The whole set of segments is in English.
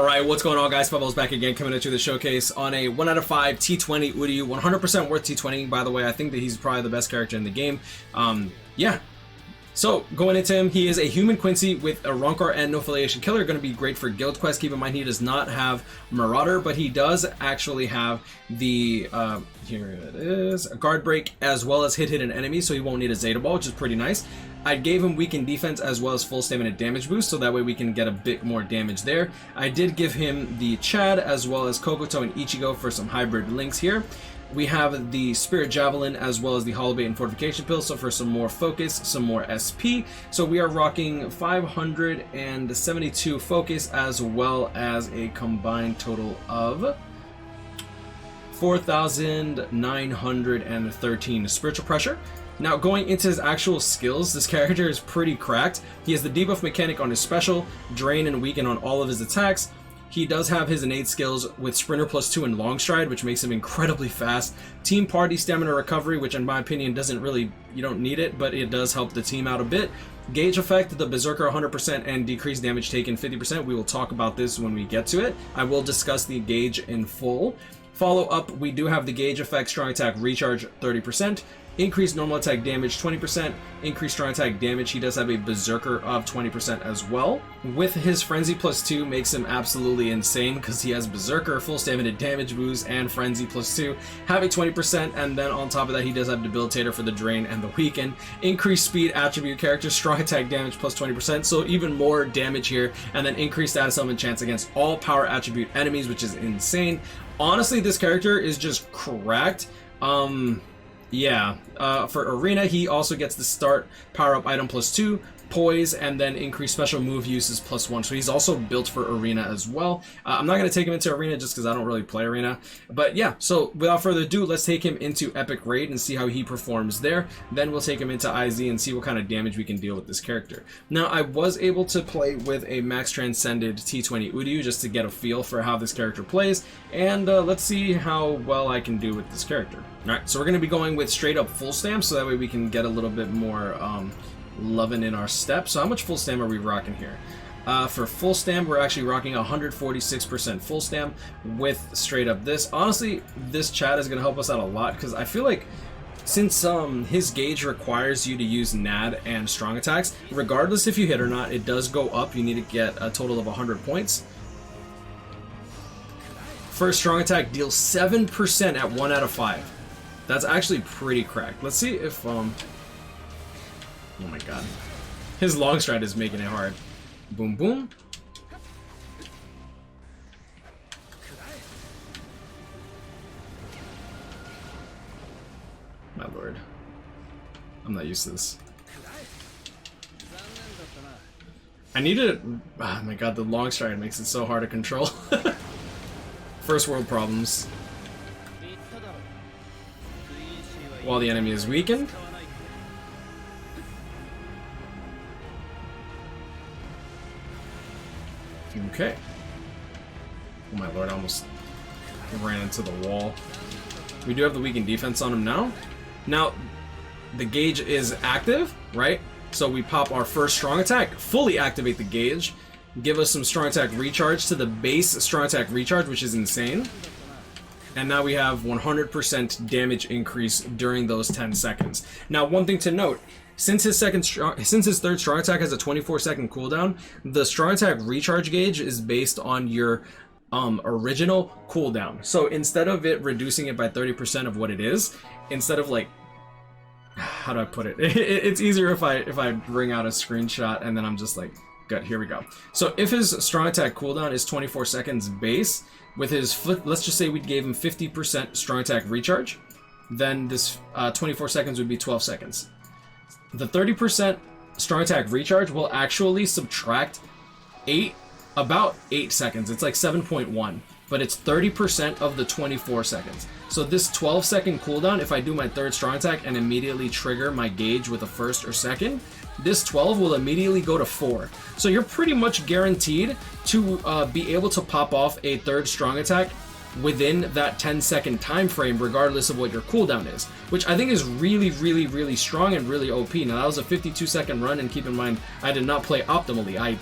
Alright, what's going on, guys? WeBull's back again, coming at you with a showcase on a 1 out of 5 T20 Uryu. 100% worth T20, by the way. I think that he's probably the best character in the game. Yeah. So, going into him, he is a human Quincy with a Rancor and no affiliation killer. Going to be great for guild quest. Keep in mind, he does not have Marauder, but he does actually have the, here it is, a guard break as well as hit an enemy, so he won't need a Zeta Ball, which is pretty nice. I gave him weakened defense as well as full stamina damage boost, so that way we can get a bit more damage there. I did give him the Chad as well as Kokoto and Ichigo for some hybrid links here. We have the Spirit Javelin as well as the Holobait and Fortification Pill, so for some more focus, some more SP. So we are rocking 572 focus as well as a combined total of 4,913 spiritual pressure. Now, going into his actual skills, this character is pretty cracked. He has the debuff mechanic on his special, drain and weaken on all of his attacks. He does have his innate skills with Sprinter +2 and Long Stride, which makes him incredibly fast. Team Party Stamina Recovery, which in my opinion doesn't really, you don't need it, but it does help the team out a bit. Gauge Effect, the Berserker 100% and decreased damage taken 50%. We will talk about this when we get to it. I will discuss the gauge in full. Follow up, we do have the Gauge Effect, Strong Attack Recharge 30%. Increased normal attack damage 20%, increased strong attack damage. He does have a Berserker of 20% as well. With his Frenzy +2 makes him absolutely insane because he has Berserker, full stamina damage boost, and Frenzy +2, having 20%, and then on top of that he does have Debilitator for the drain and the weaken. Increased speed attribute character, strong attack damage +20%, so even more damage here, and then increased status element chance against all power attribute enemies, which is insane. Honestly, this character is just cracked. Yeah, for Arena, he also gets the start power-up item +2, poise, and then increased special move uses +1. So he's also built for Arena as well. I'm not going to take him into Arena just because I don't really play Arena. But yeah, so without further ado, let's take him into Epic Raid and see how he performs there. Then we'll take him into IZ and see what kind of damage we can deal with this character. Now, I was able to play with a Max Transcended T20 Uryu just to get a feel for how this character plays. And let's see how well I can do with this character. Alright, so we're going to be going with straight up full stam, so that way we can get a little bit more loving in our step. So how much full stam are we rocking here? For full stam, we're actually rocking 146% full stam with straight up this. Honestly, this Chad is going to help us out a lot because I feel like since his gauge requires you to use NAD and strong attacks, regardless if you hit or not, it does go up. You need to get a total of 100 points. First strong attack deals 7% at 1 out of 5. That's actually pretty cracked. Let's see if oh my god. His long stride is making it hard. Boom boom. My lord. I'm not used to this. I need to, oh my god, the long stride makes it so hard to control. First world problems. While the enemy is weakened. Okay. Oh my lord, I almost ran into the wall. We do have the weakened defense on him now. Now, the gauge is active, right? So we pop our first strong attack, fully activate the gauge, give us some strong attack recharge to the base strong attack recharge, which is insane. And now we have 100% damage increase during those 10 seconds. Now, one thing to note, since his third strong attack has a 24-second cooldown, the strong attack recharge gauge is based on your original cooldown. So instead of it reducing it by 30% of what it is, instead of like, how do I put it? It's easier if I bring out a screenshot and then I'm just like, good, here we go. So if his strong attack cooldown is 24 seconds base, with his foot, let's just say we gave him 50% strong attack recharge, then this 24 seconds would be 12 seconds. The 30% strong attack recharge will actually subtract about 8 seconds. It's like 7.1, but it's 30% of the 24 seconds. So this 12-second cooldown, if I do my third strong attack and immediately trigger my gauge with a first or second, this 12 will immediately go to 4. So you're pretty much guaranteed to be able to pop off a third strong attack within that 10-second time frame, regardless of what your cooldown is, which I think is really, really, really strong and really OP. Now, that was a 52-second run, and keep in mind, I did not play optimally.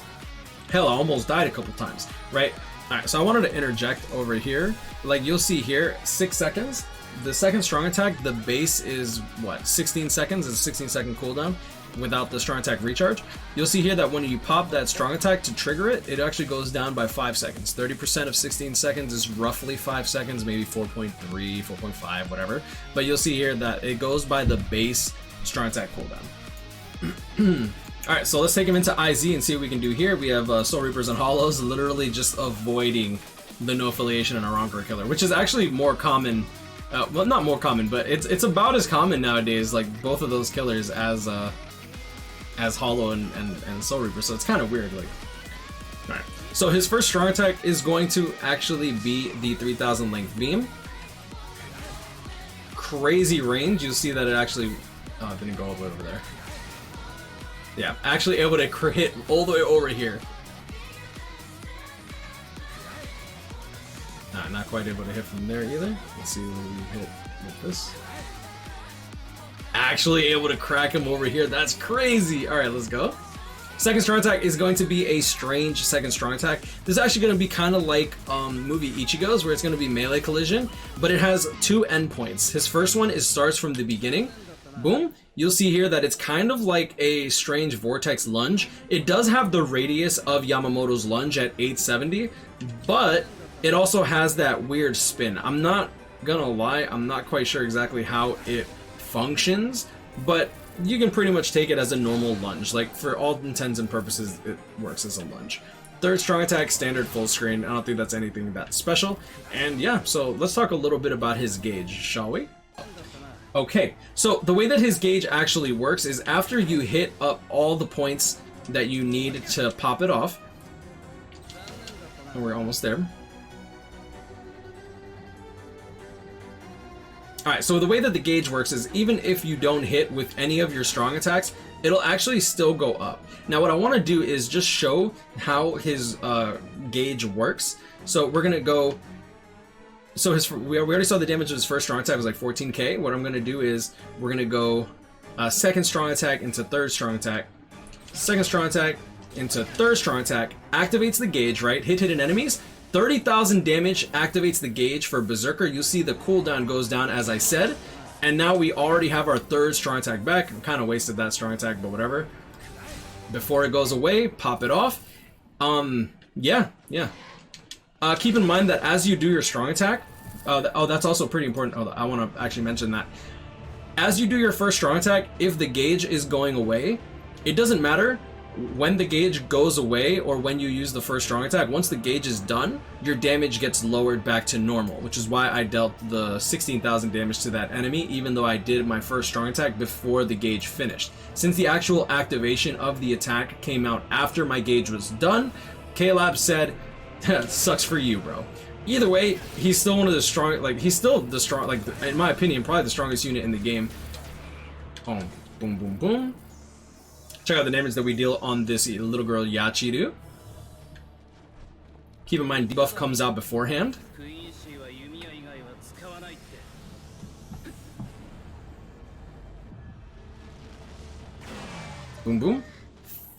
Hell, I almost died a couple times, right? Alright, so I wanted to interject over here. Like, you'll see here, 6 seconds. The second strong attack, the base is, what, 16 seconds? It's a 16-second cooldown without the strong attack recharge. You'll see here that when you pop that strong attack to trigger it, it actually goes down by 5 seconds. 30% of 16 seconds is roughly 5 seconds, maybe 4.3, 4.5, whatever. But you'll see here that it goes by the base strong attack cooldown. Alright, so let's take him into IZ and see what we can do here. We have Soul Reapers and Hollows literally just avoiding the no affiliation and a Ronker killer, which is actually more common. Well, not more common, but it's about as common nowadays, like both of those killers as Hollow and Soul Reaper, so it's kind of weird. Like, alright. So his first strong attack is going to actually be the 3000 length beam. Crazy range. You'll see that it actually didn't go all the way over there. Yeah, actually able to hit all the way over here. Not quite able to hit from there either. Let's see where we hit with this. Actually able to crack him over here. That's crazy. Alright, let's go. Second strong attack is going to be a strange second strong attack. This is actually going to be kind of like movie Ichigo's, where it's going to be melee collision, but it has 2 endpoints. His first one starts from the beginning. Boom. You'll see here that it's kind of like a strange vortex lunge. It does have the radius of Yamamoto's lunge at 870, but it also has that weird spin. I'm not gonna lie, I'm not quite sure exactly how it functions, but you can pretty much take it as a normal lunge. Like, for all intents and purposes, it works as a lunge. Third strong attack, standard full screen. I don't think that's anything that special. And yeah, so let's talk a little bit about his gauge, shall we? Okay, so the way that his gauge actually works is after you hit up all the points that you need to pop it off, and we're almost there. Alright, so the way that the gauge works is even if you don't hit with any of your strong attacks, it'll actually still go up. Now what I want to do is just show how his gauge works. So we're going to go... So we already saw the damage of his first strong attack was like 14k. What I'm going to do is we're going to go second strong attack into third strong attack. Second strong attack into third strong attack. Activates the gauge, right? Hit hidden enemies. 30,000 damage activates the gauge for Berserker. You'll see the cooldown goes down as I said. And now we already have our third strong attack back. I kind of wasted that strong attack, but whatever. Before it goes away, pop it off. Yeah. Keep in mind that as you do your strong attack, that's also pretty important. Oh, I want to actually mention that. As you do your first strong attack, if the gauge is going away, it doesn't matter when the gauge goes away or when you use the first strong attack. Once the gauge is done, your damage gets lowered back to normal, which is why I dealt the 16,000 damage to that enemy, even though I did my first strong attack before the gauge finished. Since the actual activation of the attack came out after my gauge was done, K-Lab said, sucks for you, bro. Either way, he's still one of the strong, like, he's still the strong, like, in my opinion, probably the strongest unit in the game. Oh, boom, boom, boom. Check out the damage that we deal on this little girl Yachiru. Keep in mind, debuff comes out beforehand. Boom, boom.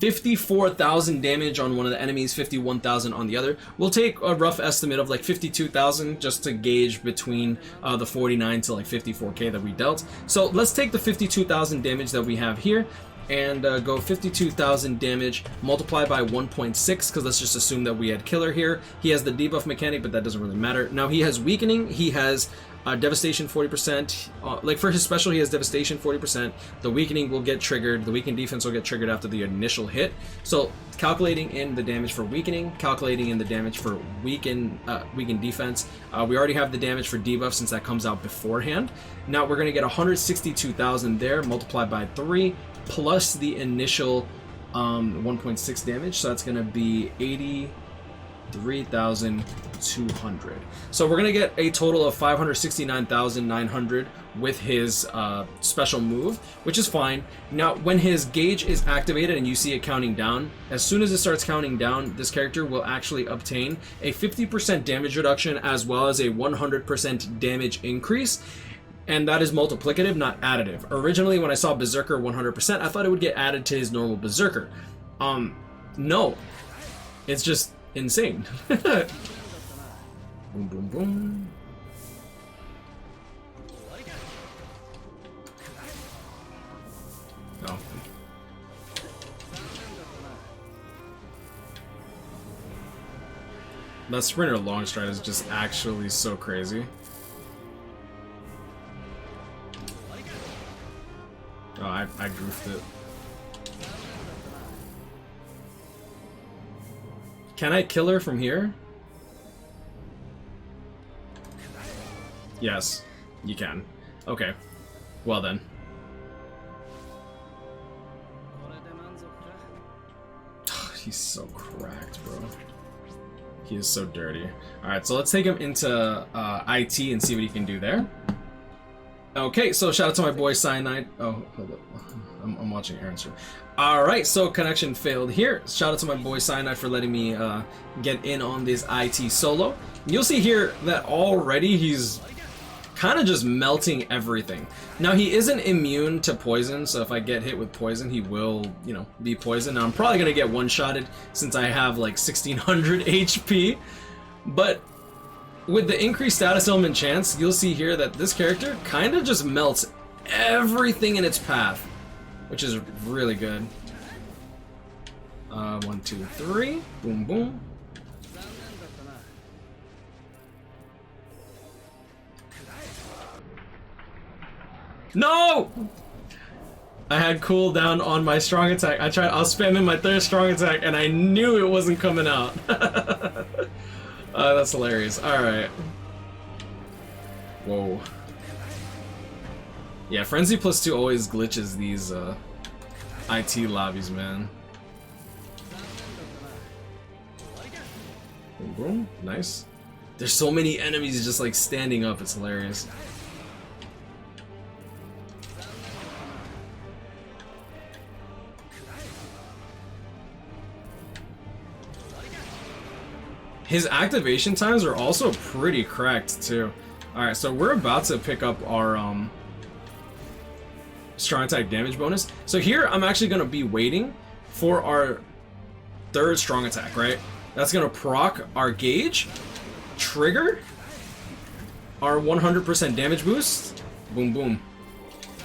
54,000 damage on one of the enemies, 51,000 on the other. We'll take a rough estimate of like 52,000 just to gauge between the 49 to like 54k that we dealt. So let's take the 52,000 damage that we have here and go 52,000 damage multiplied by 1.6, because let's just assume that we had killer here. He has the debuff mechanic, but that doesn't really matter. Now he has weakening, he has devastation 40%. Like for his special, he has devastation 40%. The weakening will get triggered. The weakened defense will get triggered after the initial hit. So calculating in the damage for weakening, calculating in the damage for weakened defense. We already have the damage for debuff since that comes out beforehand. Now we're going to get 162,000 there multiplied by 3 plus the initial 1.6 damage. So that's going to be 83,200. So we're gonna get a total of 569,900 with his special move, which is fine. Now when his gauge is activated and you see it counting down, as soon as it starts counting down, this character will actually obtain a 50% damage reduction as well as a 100% damage increase. And that is multiplicative, not additive. Originally when I saw Berserker 100%, I thought it would get added to his normal Berserker. No, it's just insane. Boom, boom, boom. Oh. That sprinter long stride is just actually so crazy. Oh, I goofed it. Can I kill her from here? Yes, you can. Okay. Well then. He's so cracked, bro. He is so dirty. Alright, so let's take him into IT and see what he can do there. Okay, so shout out to my boy Cyanide. Oh, hold up. I'm watching Aaron's stream. Alright, so connection failed here. Shout out to my boy Cyanide for letting me get in on this IT solo. You'll see here that already he's kind of just melting everything. Now, he isn't immune to poison, so if I get hit with poison, he will, you know, be poisoned. Now, I'm probably going to get one-shotted since I have like 1600 HP, but with the increased status element chance, you'll see here that this character kind of just melts everything in its path, which is really good. 1, 2, 3. Boom, boom. No! I had cooldown on my strong attack. I was spamming my third strong attack and I knew it wasn't coming out. That's hilarious. Alright. Whoa. Yeah, Frenzy +2 always glitches these IT lobbies, man. Boom, boom. Nice. There's so many enemies just like standing up, it's hilarious. His activation times are also pretty cracked too. Alright, so we're about to pick up our strong attack damage bonus. So here I'm actually going to be waiting for our third strong attack, right? That's going to proc our gauge, trigger our 100% damage boost. Boom, boom.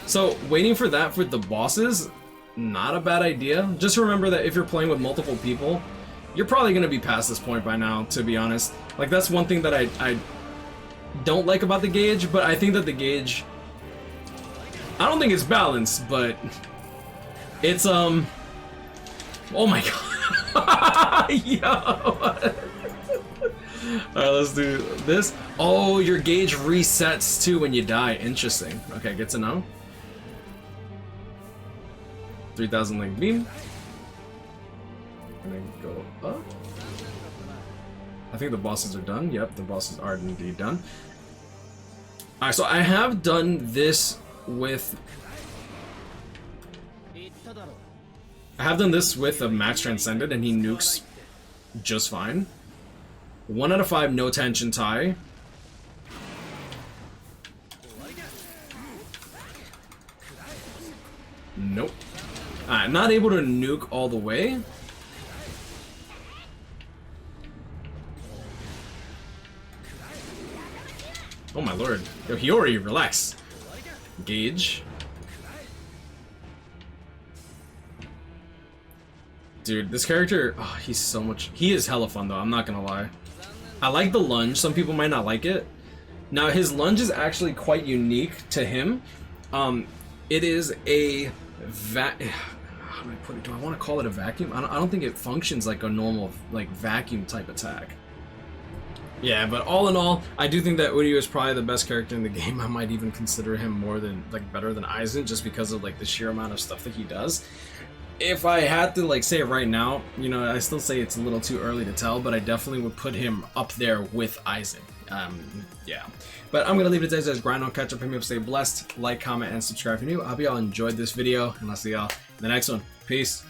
So waiting for that for the bosses, not a bad idea. Just remember that if you're playing with multiple people, you're probably going to be past this point by now, to be honest. Like, that's one thing that I don't like about the gauge, but I think that the gauge, I don't think it's balanced, but it's, oh my god. Yo. Alright, let's do this. Oh, your gauge resets too when you die. Interesting. Okay, good to know. 3000 link beam. And then go up. I think the bosses are done. Yep, the bosses are indeed done. Alright, so I have done this with... I have done this with a Max Transcended, and he nukes just fine. 1 out of 5 no tension tie. Nope. Alright, not able to nuke all the way. Oh my lord. Yo, Hiyori, relax. Gauge. Dude, this character, oh, he's so much... He is hella fun though, I'm not gonna lie. I like the lunge, some people might not like it. Now, his lunge is actually quite unique to him. It is a... How do I put it? Do I want to call it a vacuum? I don't think it functions like a normal, like, vacuum type attack. Yeah, but all in all, I do think that Uryu is probably the best character in the game. I might even consider him more than, like, better than Aizen, just because of, like, the sheer amount of stuff that he does. If I had to, like, say it right now, you know, I still say it's a little too early to tell, but I definitely would put him up there with Aizen. Yeah. But I'm gonna leave it at this. Grind on, catch up, hit me up, stay blessed, like, comment, and subscribe if you're new. I hope y'all enjoyed this video, and I'll see y'all in the next one. Peace.